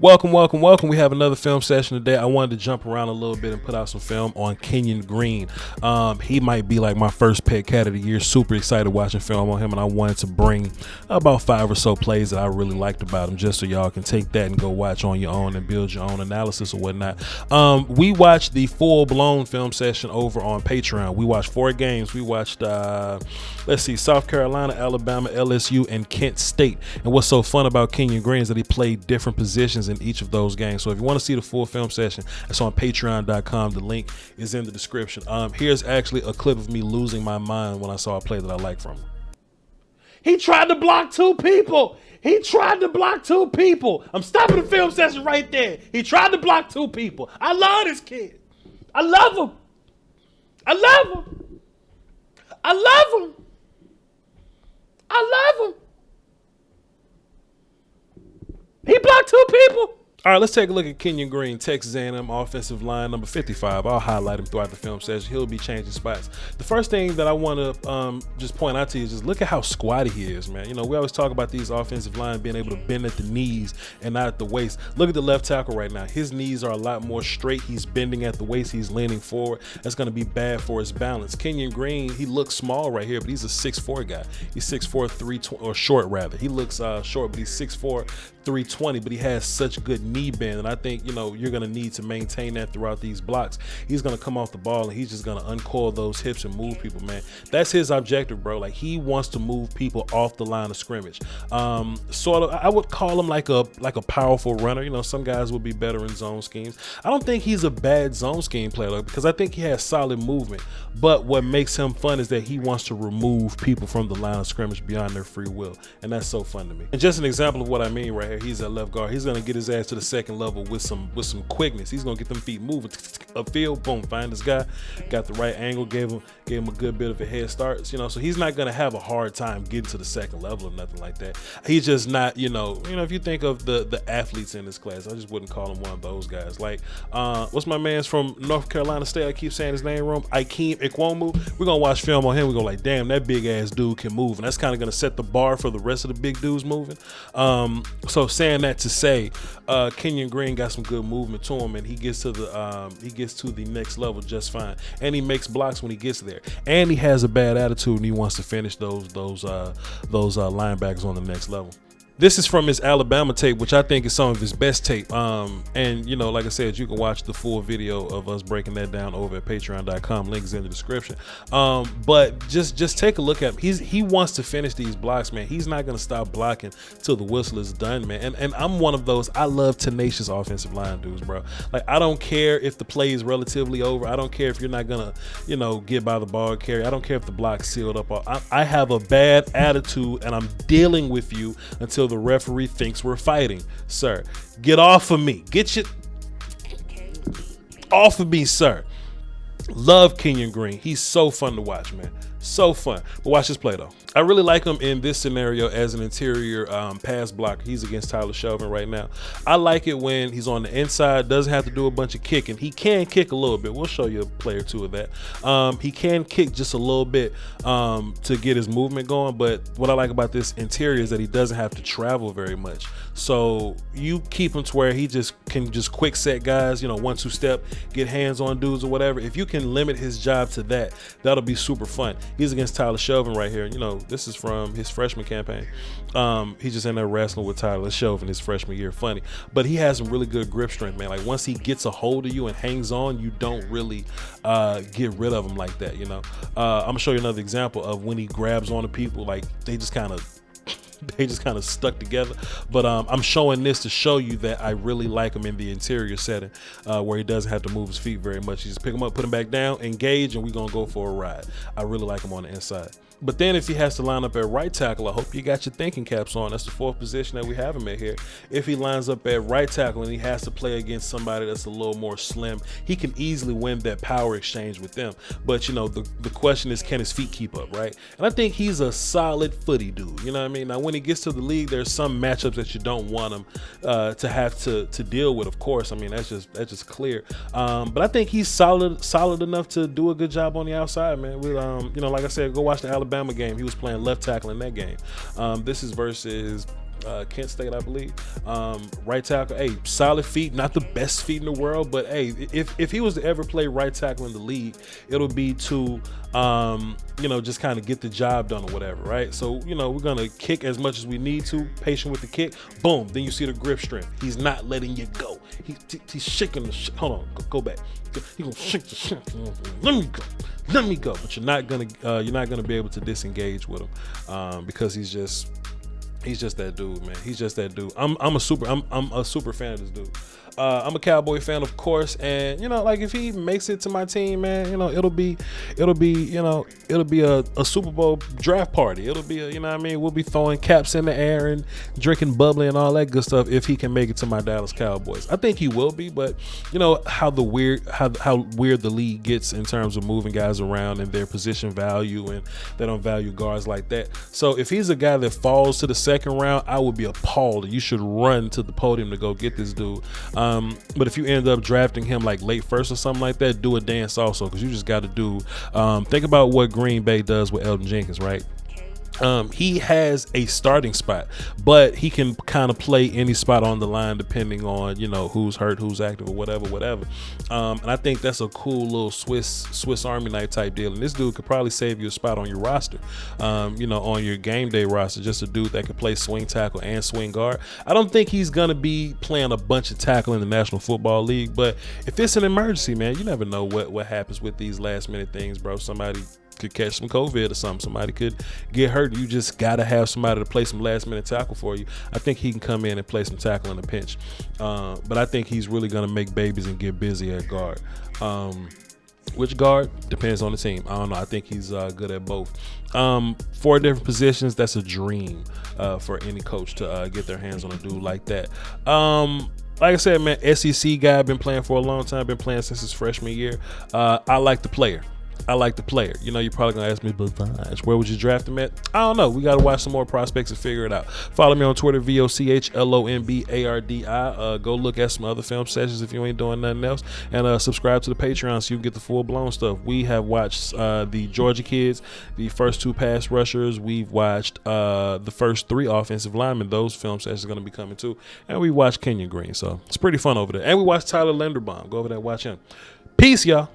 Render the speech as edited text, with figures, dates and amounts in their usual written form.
Welcome. We have another film session today. I wanted to jump around a little bit and put out some film on Kenyon Green. He might be like my first pet cat of the year. Super excited watching film on him, and I wanted to bring about 5 or so plays that I really liked about him, just so y'all can take that and go watch on your own and build your own analysis or whatnot. We watched the full-blown film session over on Patreon. We watched 4 games. We watched, South Carolina, Alabama, LSU, and Kent State. And what's so fun about Kenyon Green is that he played different positions in each of those games. So if you want to see the full film session, it's on patreon.com. The link is in the description. Here's actually a clip of me losing my mind when I saw a play that I like from him. He tried to block 2 people. I'm stopping the film session right there. He tried to block 2 people. I love this kid. I love him. He blocked 2 people. All right, let's take a look at Kenyon Green, Texas A&M offensive line number 55. I'll highlight him throughout the film session. He'll be changing spots. The first thing that I want to just point out to you is just look at how squatty he is, man. You know, we always talk about these offensive line being able to bend at the knees and not at the waist. Look at the left tackle right now. His knees are a lot more straight. He's bending at the waist. He's leaning forward. That's going to be bad for his balance. Kenyon Green, he looks small right here, but he's a 6'4" guy. He's 6'4", 320, or short rather. He looks short, but he's 6'4", 320, but he has such good knee bend, and I think, you know, you're going to need to maintain that throughout these blocks. He's going to come off the ball and he's just going to uncoil those hips and move people, man. That's his objective, bro. Like, he wants to move people off the line of scrimmage. Sort of, I would call him like a powerful runner. You know, some guys would be better in zone schemes. I don't think he's a bad zone scheme player, though, because I think he has solid movement, but what makes him fun is that he wants to remove people from the line of scrimmage beyond their free will, and that's so fun to me. And just an example of what I mean right here, he's at left guard. He's going to get his ass to the second level with some quickness. He's going to get them feet moving upfield, boom, find this guy, got the right angle, gave him a good bit of a head start, you know, so he's not going to have a hard time getting to the second level or nothing like that. He's just not, you know, if you think of the athletes in this class, I just wouldn't call him one of those guys. Like, what's my man's from North Carolina State? I keep saying his name wrong. Ikeem Ikwomu. We're going to watch film on him. We're going to like, damn, that big ass dude can move. And that's kind of going to set the bar for the rest of the big dudes moving. So saying that to say, Kenyon Green got some good movement to him, and he gets to the next level just fine. And he makes blocks when he gets there. And he has a bad attitude, and he wants to finish those linebackers on the next level. This is from his Alabama tape, which I think is some of his best tape. And, you know, like I said, you can watch the full video of us breaking that down over at patreon.com. Link is in the description. But just take a look at him. He wants to finish these blocks, man. He's not going to stop blocking till the whistle is done, man. And I'm one of those. I love tenacious offensive line dudes, bro. Like, I don't care if the play is relatively over. I don't care if you're not going to, you know, get by the ball carry. I don't care if the block's sealed up. I have a bad attitude, and I'm dealing with you until the referee thinks we're fighting. Sir, get off of me. Get your off of me, sir. Love Kenyon Green. He's so fun to watch, man. So fun. But watch this play, though. I really like him in this scenario as an interior pass blocker. He's against Tyler Shelvin right now. I like it when he's on the inside, doesn't have to do a bunch of kicking. He can kick a little bit. We'll show you a play or two of that. He can kick just a little bit to get his movement going, but what I like about this interior is that he doesn't have to travel very much. So you keep him to where he can quick set guys, you know, 1-2 step, get hands on dudes or whatever. If you can limit his job to that, that'll be super fun. He's against Tyler Shelvin right here. You know, this is from his freshman campaign. He's just in there wrestling with Tyler Shelvin his freshman year. Funny, but he has some really good grip strength, man. Like, once he gets a hold of you and hangs on, you don't really get rid of him like that, you know. I'm gonna show you another example of when he grabs onto people, like they just kind of stuck together. But I'm showing this to show you that I really like him in the interior setting where he doesn't have to move his feet very much. You just pick him up, put him back down, engage, and we're gonna go for a ride. I really like him on the inside. But then if he has to line up at right tackle, I hope you got your thinking caps on. That's the 4th position that we have him at here. If he lines up at right tackle and he has to play against somebody that's a little more slim, he can easily win that power exchange with them. But, you know, the question is, can his feet keep up, right? And I think he's a solid footy dude. You know what I mean? Now, when he gets to the league, there's some matchups that you don't want him to have to deal with, of course. I mean, that's just clear. But I think he's solid enough to do a good job on the outside, man. With, you know, like I said, go watch the Alabama game. He was playing left tackle in that game. This is versus Kent State, I believe. Right tackle, hey, solid feet, not the best feet in the world, but hey, if he was to ever play right tackle in the league, it'll be to just kind of get the job done or whatever, right? So, we're gonna kick as much as we need to, patient with the kick, boom, then you see the grip strength. He's not letting you go. He's shaking the shit. Hold on, go back. He's gonna shake the shit. Let me go. But you're not gonna be able to disengage with him because he's just that dude, man. He's just that dude. I'm a super fan of this dude. I'm a Cowboy fan, of course, and if he makes it to my team, man, it'll be a Super Bowl draft party. It'll be we'll be throwing caps in the air and drinking bubbly and all that good stuff if he can make it to my Dallas Cowboys. I think he will be, but how weird the league gets in terms of moving guys around and their position value, and they don't value guards like that. So if he's a guy that falls to the second round, I would be appalled. You should run to the podium to go get this dude. But if you end up drafting him like late first or something like that, do a dance also, because you just got to do. Think about what Green Bay does with Elton Jenkins, right? He has a starting spot, but he can kind of play any spot on the line depending on who's hurt, who's active, or whatever. And I think that's a cool little Swiss Army knife type deal. And this dude could probably save you a spot on your roster, on your game day roster. Just a dude that can play swing tackle and swing guard. I don't think he's gonna be playing a bunch of tackle in the National Football League, but if it's an emergency, man, you never know what happens with these last minute things, bro. Somebody could catch some COVID or something. Somebody could get hurt. You just gotta have somebody to play some last minute tackle for you. I think he can come in and play some tackle in a pinch, but I think he's really gonna make babies and get busy at guard. Which guard depends on the team. I don't know. I think he's good at both. 4 different positions. That's a dream for any coach to get their hands on a dude like that. Like I said, man, SEC guy, been playing for a long time, been playing since his freshman year. I like the player. You're probably gonna ask me, but Vaj, where would you draft him at? I don't know. We gotta watch some more prospects and figure it out. Follow me on Twitter, VOCHLOMBARDI. Go look at some other film sessions if you ain't doing nothing else, and subscribe to the Patreon so you can get the full blown stuff. We have watched the Georgia kids, the first 2 pass rushers. We've watched the first 3 offensive linemen. Those film sessions are gonna be coming too, and we watched Kenyon Green, so it's pretty fun over there. And we watched Tyler Linderbaum. Go over there and watch him. Peace, y'all.